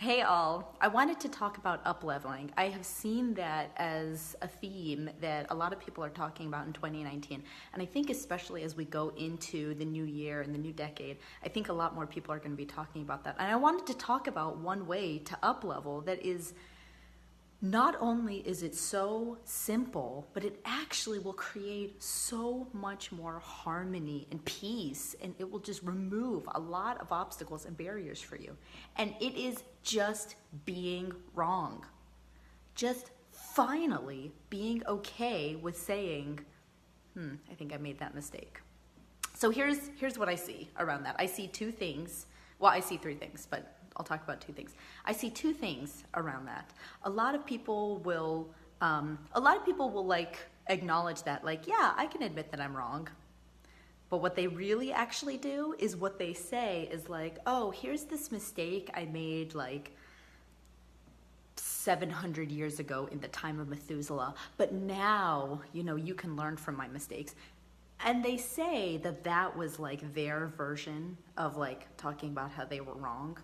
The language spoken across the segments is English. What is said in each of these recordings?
Hey all, I wanted to talk about upleveling. I have seen that as a theme that a lot of people are talking about in 2019. And I think especially as we go into the new year and the new decade, I think a lot more people are going to be talking about that. And I wanted to talk about one way to uplevel that is not only is it so simple, but it actually will create so much more harmony and peace, and it will just remove a lot of obstacles and barriers for you. And it is just being wrong. Just finally being okay with saying, I think I made that mistake. So here's what I see around that. I see two things. Well, I see three things, but I'll talk about two things. I see two things around that. A lot of people will like acknowledge that, like, yeah, I can admit that I'm wrong. But what they really actually do is what they say is like, oh, here's this mistake I made like 700 years ago in the time of Methuselah, but now, you can learn from my mistakes. And they say that that was like their version of like talking about how they were wrong.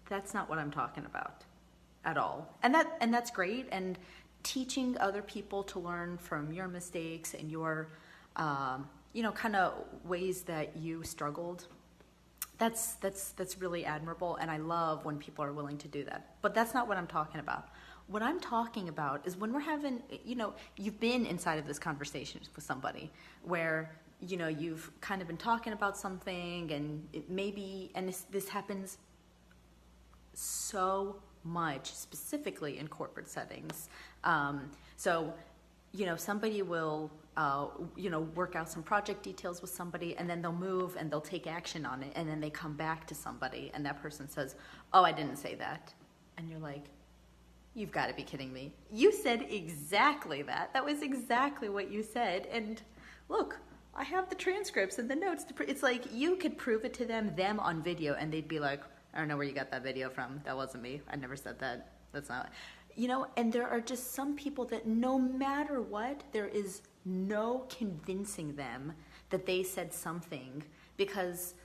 That's not what I'm talking about at all. And that's great. And teaching other people to learn from your mistakes and your, kind of ways that you struggled. That's really admirable. And I love when people are willing to do that. But that's not what I'm talking about. What I'm talking about is when we're having, you've been inside of this conversation with somebody where, you've kind of been talking about something and this happens so much, specifically in corporate settings. Somebody will, work out some project details with somebody, and then they'll move and they'll take action on it, and then they come back to somebody, and that person says, oh, I didn't say that. And you're like, you've got to be kidding me. You said exactly that. That was exactly what you said. And look, I have the transcripts and the notes. It's like you could prove it to them on video, and they'd be like, I don't know where you got that video from. That wasn't me. I never said that. That's not, and there are just some people that no matter what, there is no convincing them that they said something because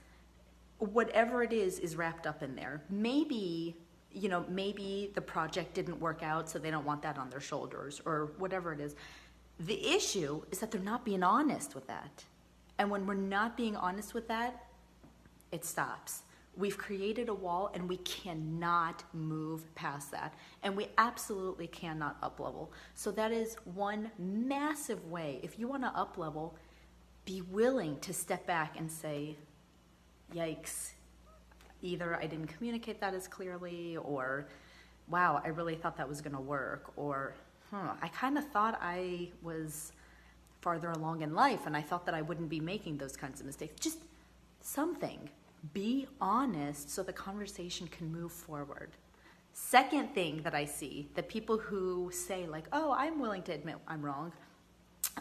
whatever it is wrapped up in there. Maybe the project didn't work out, so they don't want that on their shoulders or whatever it is. The issue is that they're not being honest with that. And when we're not being honest with that, it stops. We've created a wall and we cannot move past that. And we absolutely cannot uplevel. So that is one massive way. If you want to uplevel, be willing to step back and say, yikes, either I didn't communicate that as clearly, or wow, I really thought that was going to work, or I kind of thought I was farther along in life and I thought that I wouldn't be making those kinds of mistakes. Just something. Be honest so the conversation can move forward. Second thing that I see, that people who say like, oh, I'm willing to admit I'm wrong.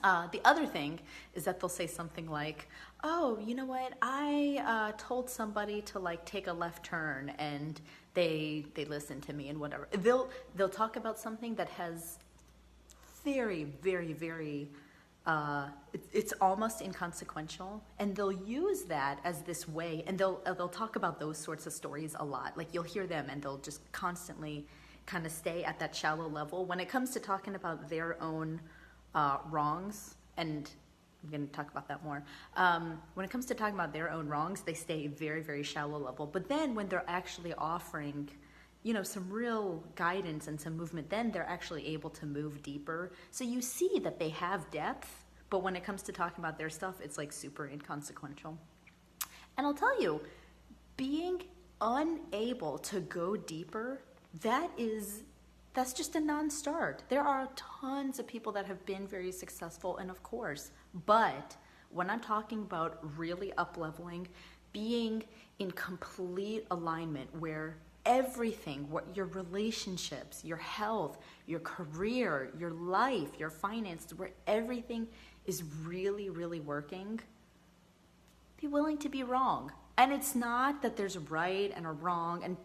The other thing is that they'll say something like, oh, you know what? I told somebody to like take a left turn and they listened to me and whatever. They'll talk about something that has very, very, very it's almost inconsequential, and they'll use that as this way, and they'll talk about those sorts of stories a lot. Like you'll hear them and they'll just constantly kind of stay at that shallow level when it comes to talking about their own wrongs. And I'm going to talk about that more. When it comes to talking about their own wrongs, they stay very, very shallow level. But then when they're actually offering some real guidance and some movement, then they're actually able to move deeper. So you see that they have depth, but when it comes to talking about their stuff, it's like super inconsequential. And I'll tell you, being unable to go deeper, that's just a non-start. There are tons of people that have been very successful, and of course, but when I'm talking about really up-leveling, being in complete alignment where everything, what your relationships, your health, your career, your life, your finances, where everything is really, really working, be willing to be wrong. And it's not that there's a right and a wrong, and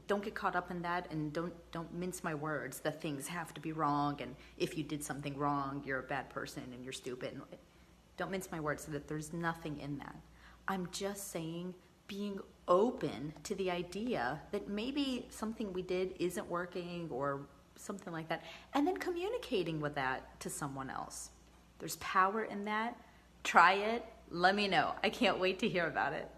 don't get caught up in that, and don't mince my words that things have to be wrong, and if you did something wrong, you're a bad person and you're stupid. Don't mince my words, so that there's nothing in that. I'm just saying being open to the idea that maybe something we did isn't working or something like that, and then communicating with that to someone else. There's power in that. Try it. Let me know. I can't wait to hear about it.